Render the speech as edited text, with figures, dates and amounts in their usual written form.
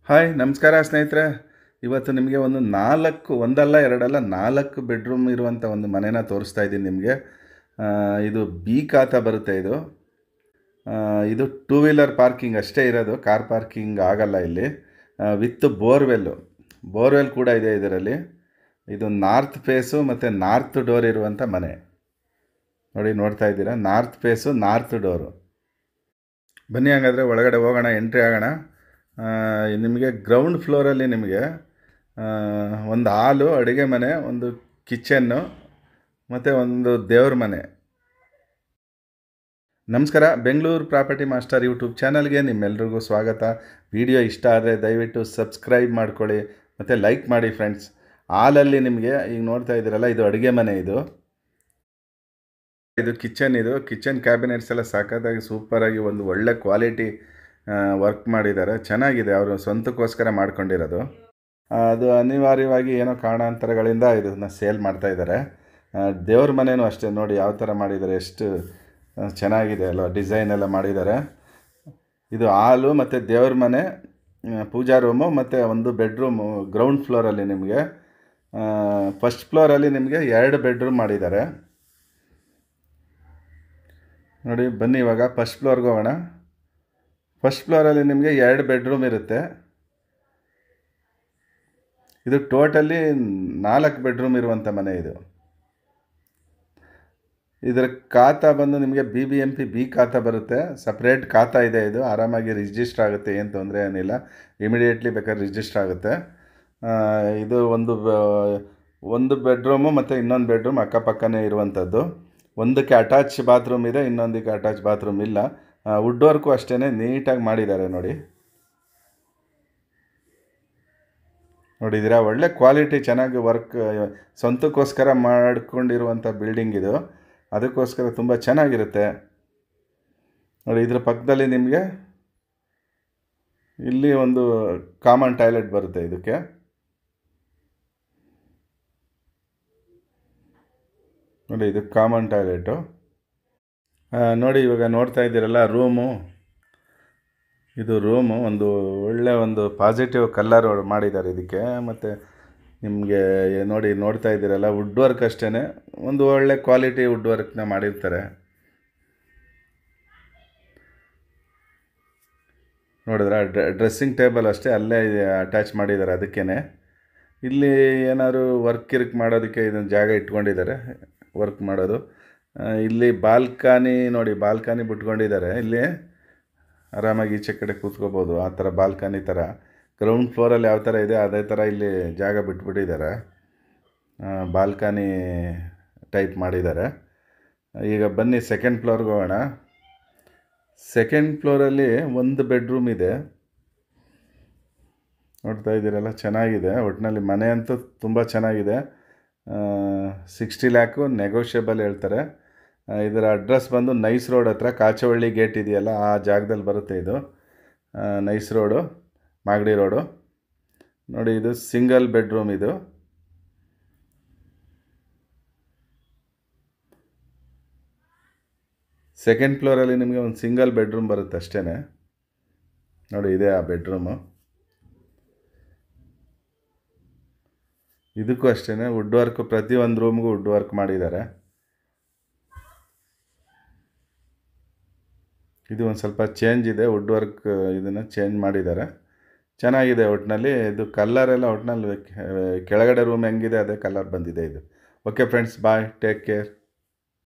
Hi ನಮಸ್ಕಾರ ಸ್ನೇಹಿತರೆ. ಇವತ್ತು ನಿಮಗೆ ಒಂದು ಒಂದಲ್ಲ ಎರಡಲ್ಲ 4 ಬೆಡ್ರೂಮ್ ಇರುವಂಥ ಒಂದು ಮನೆನ ತೋರಿಸ್ತಾ ಇದ್ದೀನಿ ನಿಮಗೆ. ಇದು ಬಿ ಖಾತಾ ಬರುತ್ತೆ ಇದು. ಇದು ಟೂ ವೀಲರ್ ಪಾರ್ಕಿಂಗ್ ಅಷ್ಟೇ ಇರೋದು, ಕಾರ್ ಪಾರ್ಕಿಂಗ್ ಆಗಲ್ಲ ಇಲ್ಲಿ. ವಿತ್ ಬೋರ್ವೆಲ್ ಕೂಡ ಇದೆ ಇದರಲ್ಲಿ. ಇದು ನಾರ್ತ್ ಫೇಸು ಮತ್ತು ನಾರ್ತ್ ಡೋರ್ ಇರುವಂಥ ಮನೆ. ನೋಡಿ, ನೋಡ್ತಾ ಇದ್ದೀರಾ, ನಾರ್ತ್ ಫೇಸು ನಾರ್ತ್ ಡೋರು. ಬನ್ನಿ ಹಾಗಾದರೆ ಒಳಗಡೆ ಹೋಗೋಣ, ಎಂಟ್ರಿ ಆಗೋಣ. ನಿಮಗೆ ಗ್ರೌಂಡ್ ಫ್ಲೋರಲ್ಲಿ ನಿಮಗೆ ಒಂದು ಹಾಲು, ಅಡುಗೆ ಮನೆ, ಒಂದು ಕಿಚನ್ನು ಮತ್ತು ಒಂದು ದೇವ್ರ ಮನೆ. ನಮಸ್ಕಾರ, ಬೆಂಗಳೂರು ಪ್ರಾಪರ್ಟಿ ಮಾಸ್ಟರ್ ಯೂಟ್ಯೂಬ್ ಚಾನಲ್ಗೆ ನಿಮ್ಮೆಲ್ರಿಗೂ ಸ್ವಾಗತ. ವಿಡಿಯೋ ಇಷ್ಟ ಆದರೆ ದಯವಿಟ್ಟು ಸಬ್ಸ್ಕ್ರೈಬ್ ಮಾಡ್ಕೊಳ್ಳಿ ಮತ್ತು ಲೈಕ್ ಮಾಡಿ ಫ್ರೆಂಡ್ಸ್. ಹಾಲಲ್ಲಿ ನಿಮಗೆ ಈಗ ನೋಡ್ತಾ ಇದ್ದೀರಲ್ಲ, ಇದು ಅಡುಗೆ ಮನೆ. ಇದು ಕಿಚನ್ ಕ್ಯಾಬಿನೆಟ್ಸ್ ಎಲ್ಲ ಸಖತ್ತಾಗಿ ಸೂಪರಾಗಿ ಒಂದು ಒಳ್ಳೆ ಕ್ವಾಲಿಟಿ ವರ್ಕ್ ಮಾಡಿದ್ದಾರೆ. ಚೆನ್ನಾಗಿದೆ, ಅವರು ಸ್ವಂತಕ್ಕೋಸ್ಕರ ಮಾಡ್ಕೊಂಡಿರೋದು. ಅದು ಅನಿವಾರ್ಯವಾಗಿ ಏನೋ ಕಾರಣಾಂತರಗಳಿಂದ ಇದನ್ನು ಸೇಲ್ ಮಾಡ್ತಾ ಇದ್ದಾರೆ. ದೇವ್ರ ಮನೆಯೂ ಅಷ್ಟೇ, ನೋಡಿ ಯಾವ ಥರ ಮಾಡಿದ್ದಾರೆ, ಎಷ್ಟು ಚೆನ್ನಾಗಿದೆ ಅಲ್ಲ, ಡಿಸೈನ್ ಎಲ್ಲ ಮಾಡಿದ್ದಾರೆ. ಇದು ಹಾಲು ಮತ್ತು ದೇವ್ರ ಮನೆ, ಪೂಜಾ ರೂಮು ಮತ್ತು ಒಂದು ಬೆಡ್ರೂಮು ಗ್ರೌಂಡ್ ಫ್ಲೋರಲ್ಲಿ ನಿಮಗೆ. ಫಸ್ಟ್ ಫ್ಲೋರಲ್ಲಿ ನಿಮಗೆ 2 ಬೆಡ್ರೂಮ್ ಮಾಡಿದ್ದಾರೆ. ನೋಡಿ, ಬನ್ನಿ ಇವಾಗ ಫಸ್ಟ್ ಫ್ಲೋರ್ಗೆ ಹೋಗೋಣ. ಫಸ್ಟ್ ಫ್ಲೋರಲ್ಲಿ ನಿಮಗೆ 2 ಬೆಡ್ರೂಮ್ ಇರುತ್ತೆ. ಇದು ಟೋಟಲಿ 4 ಬೆಡ್ರೂಮ್ ಇರುವಂಥ ಮನೆ ಇದು. ಇದರ ಖಾತಾ ಬಂದು ನಿಮಗೆ BBMP ಬಿ ಖಾತಾ ಬರುತ್ತೆ. ಸಪ್ರೇಟ್ ಖಾತಾ ಇದೆ. ಇದು ಆರಾಮಾಗಿ ರಿಜಿಸ್ಟರ್ ಆಗುತ್ತೆ, ಏನು ತೊಂದರೆ ಏನಿಲ್ಲ. ಇಮಿಡಿಯೇಟ್ಲಿ ಬೇಕಾದ್ರೆ ರಿಜಿಸ್ಟರ್ ಆಗುತ್ತೆ. ಇದು ಒಂದು ಬೆಡ್ರೂಮು ಮತ್ತು ಇನ್ನೊಂದು ಬೆಡ್ರೂಮ್ ಅಕ್ಕಪಕ್ಕನೇ ಇರುವಂಥದ್ದು. ಒಂದಕ್ಕೆ ಅಟ್ಯಾಚ್ ಬಾತ್ರೂಮ್ ಇದೆ, ಇನ್ನೊಂದಕ್ಕೆ ಅಟ್ಯಾಚ್ ಬಾತ್ರೂಮ್ ಇಲ್ಲ. ವುಡ್ ವರ್ಕು ಅಷ್ಟೇ ನೀಟಾಗಿ ಮಾಡಿದ್ದಾರೆ. ನೋಡಿದ್ದೀರಾ, ಒಳ್ಳೆ ಕ್ವಾಲಿಟಿ, ಚೆನ್ನಾಗಿ ವರ್ಕ್, ಸ್ವಂತಕ್ಕೋಸ್ಕರ ಮಾಡ್ಕೊಂಡಿರುವಂಥ ಬಿಲ್ಡಿಂಗ್ ಇದು. ಅದಕ್ಕೋಸ್ಕರ ತುಂಬ ಚೆನ್ನಾಗಿರುತ್ತೆ. ನೋಡಿ, ಇದ್ರ ಪಕ್ಕದಲ್ಲಿ ನಿಮಗೆ ಇಲ್ಲಿ ಒಂದು ಕಾಮನ್ ಟಾಯ್ಲೆಟ್ ಬರುತ್ತೆ ಇದಕ್ಕೆ. ನೋಡಿ, ಇದು ಕಾಮನ್ ಟಾಯ್ಲೆಟು. ನೋಡಿ, ಇವಾಗ ನೋಡ್ತಾ ಇದ್ದೀರಲ್ಲ ರೂಮು. ಇದು ರೂಮು ಒಂದು ಒಳ್ಳೆ ಒಂದು ಪಾಸಿಟಿವ್ ಕಲ್ಲರ್ ಮಾಡಿದ್ದಾರೆ ಇದಕ್ಕೆ. ಮತ್ತು ನಿಮಗೆ ನೋಡ್ತಾ ಇದ್ದೀರಲ್ಲ, ವುಡ್ ವರ್ಕ್ ಅಷ್ಟೇ, ಒಂದು ಒಳ್ಳೆ ಕ್ವಾಲಿಟಿ ವುಡ್ ವರ್ಕ್ನ ಮಾಡಿರ್ತಾರೆ. ನೋಡಿದ್ರೆ ಡ್ರೆಸ್ಸಿಂಗ್ ಟೇಬಲ್ ಅಷ್ಟೇ ಅಲ್ಲೇ ಅಟ್ಯಾಚ್ ಮಾಡಿದ್ದಾರೆ. ಅದಕ್ಕೇ ಇಲ್ಲಿ ಏನಾದ್ರು ವರ್ಕ್ ಮಾಡೋದಕ್ಕೆ ಇದನ್ನು ಜಾಗ ಇಟ್ಕೊಂಡಿದ್ದಾರೆ, ವರ್ಕ್ ಮಾಡೋದು. ಇಲ್ಲಿ ಬಾಲ್ಕನಿ ನೋಡಿ, ಬಾಲ್ಕನಿ ಬಿಟ್ಕೊಂಡಿದ್ದಾರೆ. ಇಲ್ಲಿ ಆರಾಮಾಗಿ ಈಚೆ ಕಡೆ ಕೂತ್ಕೋಬೋದು, ಆ ಥರ ಬಾಲ್ಕನಿ ಥರ. ಗ್ರೌಂಡ್ ಫ್ಲೋರಲ್ಲಿ ಯಾವ ಥರ ಇದೆ ಅದೇ ಥರ ಇಲ್ಲಿ ಜಾಗ ಬಿಟ್ಬಿಟ್ಟಿದ್ದಾರೆ, ಬಾಲ್ಕನಿ ಟೈಪ್ ಮಾಡಿದ್ದಾರೆ. ಈಗ ಬನ್ನಿ ಸೆಕೆಂಡ್ ಫ್ಲೋರ್ಗೆ ಹೋಗೋಣ. ಸೆಕೆಂಡ್ ಫ್ಲೋರಲ್ಲಿ ಒಂದು ಬೆಡ್ರೂಮ್ ಇದೆ. ನೋಡ್ತಾ ಇದ್ದೀರಲ್ಲ, ಚೆನ್ನಾಗಿದೆ. ಒಟ್ಟಿನಲ್ಲಿ ಮನೆ ಅಂತೂ ತುಂಬ ಚೆನ್ನಾಗಿದೆ. 60 ಲ್ಯಾಕು ನೆಗೋಷಿಯಬಲ್ ಹೇಳ್ತಾರೆ. ಇದರ ಅಡ್ರೆಸ್ ಬಂದು ನೈಸ್ ರೋಡ್ ಹತ್ರ, ಕಾಚವಳ್ಳಿ ಗೇಟ್ ಇದೆಯಲ್ಲ ಆ ಜಾಗದಲ್ಲಿ ಬರುತ್ತೆ ಇದು. Nice road, Magadi road. ನೋಡಿ, ಇದು ಸಿಂಗಲ್ ಬೆಡ್ರೂಮ್. ಇದು ಸೆಕೆಂಡ್ ಫ್ಲೋರಲ್ಲಿ ನಿಮಗೆ ಒಂದು ಸಿಂಗಲ್ ಬೆಡ್ರೂಮ್ ಬರುತ್ತೆ ಅಷ್ಟೇ. ನೋಡಿ, ಇದೆ ಆ ಬೆಡ್ರೂಮು. ಇದಕ್ಕೂ ಅಷ್ಟೇ ವುಡ್ ವರ್ಕ್, ಪ್ರತಿಯೊಂದು ರೂಮ್ಗೂ ವುಡ್ ವರ್ಕ್ ಮಾಡಿದ್ದಾರೆ. ಇದು ಒಂದು ಸ್ವಲ್ಪ ಚೇಂಜ್ ಇದೆ, ವುಡ್ ವರ್ಕ್ ಇದನ್ನು ಚೇಂಜ್ ಮಾಡಿದ್ದಾರೆ. ಚೆನ್ನಾಗಿದೆ ಒಟ್ಟಿನಲ್ಲಿ. ಇದು ಕಲ್ಲರೆಲ್ಲ ಒಟ್ಟಿನಲ್ಲಿ ಕೆಳಗಡೆ ರೂಮ್ ಹೆಂಗಿದೆ ಅದೇ ಕಲರ್ ಬಂದಿದೆ ಇದು. ಓಕೆ ಫ್ರೆಂಡ್ಸ್, ಬಾಯ್, ಟೇಕ್ ಕೇರ್.